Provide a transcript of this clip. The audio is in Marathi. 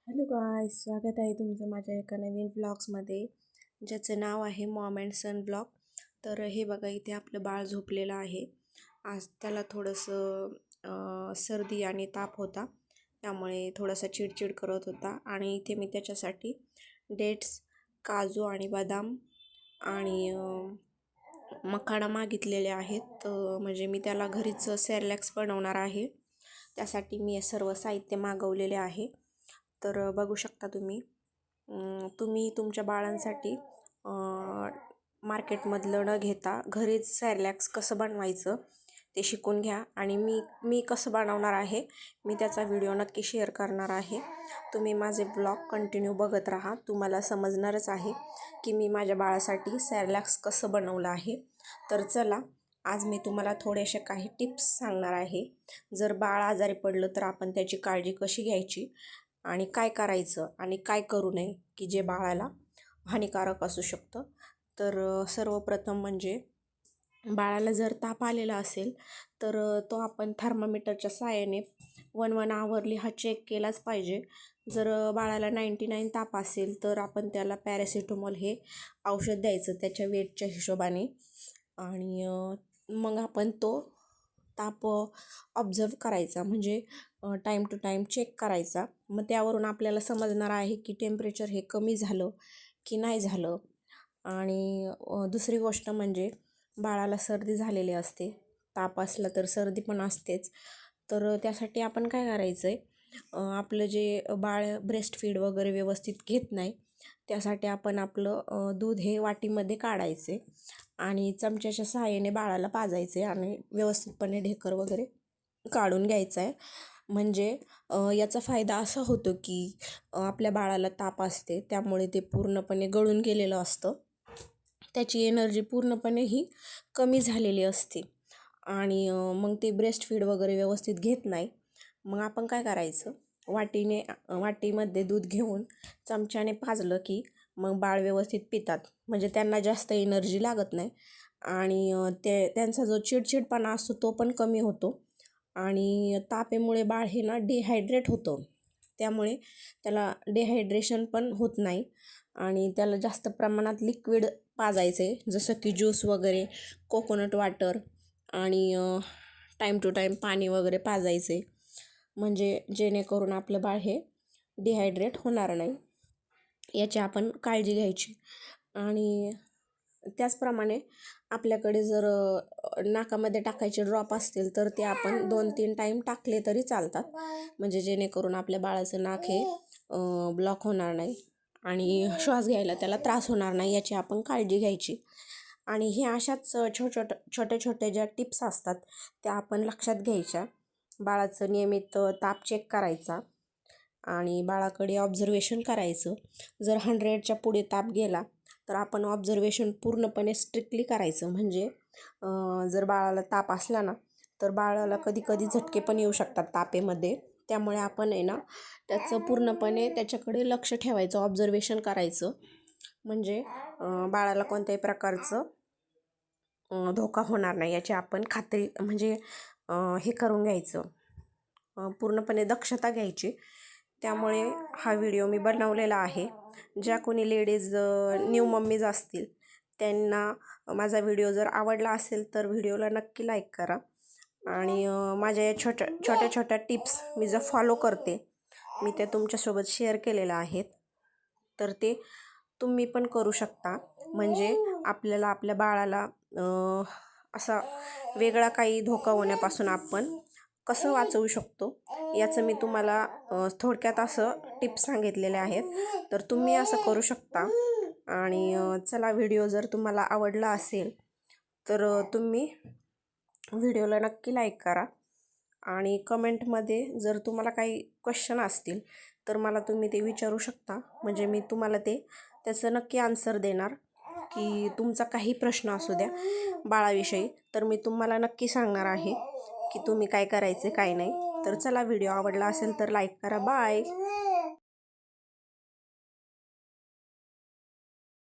हॅलो गाईस, स्वागत आहे तुमचं माझ्या एका नवीन ब्लॉग्समध्ये ज्याचं नाव आहे मॉम अँड सन ब्लॉग. तर हे बघा, इथे आपलं बाळ झोपलेलं आहे. आज त्याला थोडंसं सर्दी आणि ताप होता, त्यामुळे थोडासा चिडचिड करत होता. आणि इथे मी त्याच्यासाठी डेट्स, काजू आणि बदाम आणि मखाणा मागितलेले आहेत. म्हणजे मी त्याला घरीच सेरेलॅक्स बनवणार आहे, त्यासाठी मी हे सर्व साहित्य मागवलेले आहे. तर बघू शकता तुम्ही तुमच्या बाळांसाठी मार्केटमधलं न घेता घरीच सेरेलॅक्स कसं बनवायचं ते शिकून घ्या. आणि मी कसं बनवणार आहे, मी त्याचा व्हिडिओ नक्की शेअर करणार आहे. तुम्ही माझे ब्लॉग कंटिन्यू बघत राहा, तुम्हाला समजणारच आहे की मी माझ्या बाळासाठी सेरेलॅक्स कसं बनवलं आहे. तर चला, आज मी तुम्हाला थोडेसे काही टिप्स सांगणार आहे. जर बाळ आजारी पडलं तर आपण त्याची काळजी कशी घ्यायची आणि काय करायचं आणि काय करू नये की जे बाळाला हानिकारक असू शकतं. तर सर्वप्रथम म्हणजे बाळाला जर ताप आलेला असेल तर तो आपण थर्मामीटरच्या साहाय्याने 1 आवरली हा चेक केलाच पाहिजे. जर बाळाला 99 ताप असेल तर आपण त्याला पॅरासिटामॉल हे औषध द्यायचं त्याच्या वेटच्या हिशोबाने. आणि मग आपण तो ताप ऑब्झर्व करायचा, म्हणजे टाईम टू टाईम चेक करायचा. मग त्यावरून आपल्याला समजणार आहे की टेम्परेचर हे कमी झालं की नाही झालं. आणि दुसरी गोष्ट म्हणजे बाळाला सर्दी झालेली असते, ताप असला तर सर्दी पण असतेच. तर त्यासाठी आपण काय करायचं आहे, आपलं जे बाळ ब्रेस्ट फीड वगैरे व्यवस्थित घेत नाही, त्यासाठी आपण आपलं दूध हे वाटीमध्ये काढायचे आणि चमच्याच्या सहाय्याने बाळाला पाजायचे आणि व्यवस्थितपणे ढेकर वगैरे काढून घ्यायचं आहे. म्हणजे याचा फायदा असा होतो की आपल्या बाळाला ताप असते त्यामुळे ते पूर्णपणे गळून गेलेलं असतं, त्याची एनर्जी पूर्णपणे ही कमी झालेली असते आणि मग ते ब्रेस्ट फीड वगैरे व्यवस्थित घेत नाही. मग आपण काय करायचं, वाटीमध्ये दूध घेऊन चमच्याने पाजलं की मग बाळ व्यवस्थित पितात, म्हणजे त्यांना जास्त एनर्जी लागत नाही आणि त्यांचा जो चिडचिडपणा असतो तो पण कमी होतो. आणि तापेमुळे बाळ हे ना डिहायड्रेट होतं, त्यामुळे त्याला डिहायड्रेशन पण होत नाही. आणि त्याला जास्त प्रमाणात लिक्विड पाजायचे, जसं की ज्यूस वगैरे, कोकोनट वॉटर आणि टाईम टू टाईम पाणी वगैरे पाजायचे, म्हणजे जेणेकरून आपलं बाळ हे डिहायड्रेट होणार नाही, याची आपण काळजी घ्यायची. आणि त्याचप्रमाणे आपल्याकडे जर नाकामध्ये टाकायचे ड्रॉप असतील तर ते आपण 2-3 टाईम टाकले तरी चालतात, म्हणजे जेणेकरून आपल्या बाळाचं नाक हे ब्लॉक होणार नाही आणि श्वास घ्यायला त्याला त्रास होणार नाही, याची आपण काळजी घ्यायची. आणि हे अशाच छोटे छोटे ज्या टिप्स असतात त्या आपण लक्षात घ्यायच्या. बाळाचं नियमित ताप चेक करायचा आणि बाळाकडे ऑब्झर्वेशन करायचं. जर 100च्या पुढे ताप गेला तर आपण ऑब्झर्वेशन पूर्णपणे स्ट्रिक्टली करायचं. म्हणजे जर बाळाला ताप असला ना तर बाळाला कधी कधी झटके पण येऊ शकतात तापेमध्ये, त्यामुळे आपण आहे ना त्याचं पूर्णपणे त्याच्याकडे लक्ष ठेवायचं, ऑब्झर्वेशन करायचं, म्हणजे बाळाला कोणत्याही प्रकारचं धोका होणार नाही याची आपण खात्री, म्हणजे हे करून घ्यायचं, पूर्णपणे दक्षता घ्यायची. त्यामुळे हा व्हिडिओ मी बनवलेला आहे. ज्या कोणी लेडीज न्यू मम्मीज असतील त्यांना माझा व्हिडिओ जर आवडला असेल तर व्हिडिओला नक्की लाईक करा. आणि माझ्या या छोट्या छोट्या टिप्स मी जर फॉलो करते, मी त्या तुमच्यासोबत शेअर केलेल्या आहेत, तर ते तुम्ही पण करू शकता. म्हणजे आपल्याला आपल्या बाळाला असा वेगळा काही धोका होण्यापासून आपण कसं वाचवू शकतो याचं मी तुम्हाला थोडक्यात असं टिप्स सांगितलेले आहेत, तर तुम्ही असं करू शकता. आणि चला, व्हिडिओ जर तुम्हाला आवडला असेल तर तुम्ही व्हिडिओला नक्की लाईक करा. आणि कमेंटमध्ये जर तुम्हाला काही क्वेश्चन असतील तर मला तुम्ही ते विचारू शकता, म्हणजे मी तुम्हाला त्याचं नक्की आन्सर देणार. की तुमचा काही प्रश्न असू द्या बाळाविषयी, तर मी तुम्हाला नक्की सांगणार आहे की तुम्ही काय करायचे काय नाही. तर चला, व्हिडिओ आवडला असेल तर लाईक करा. बाय.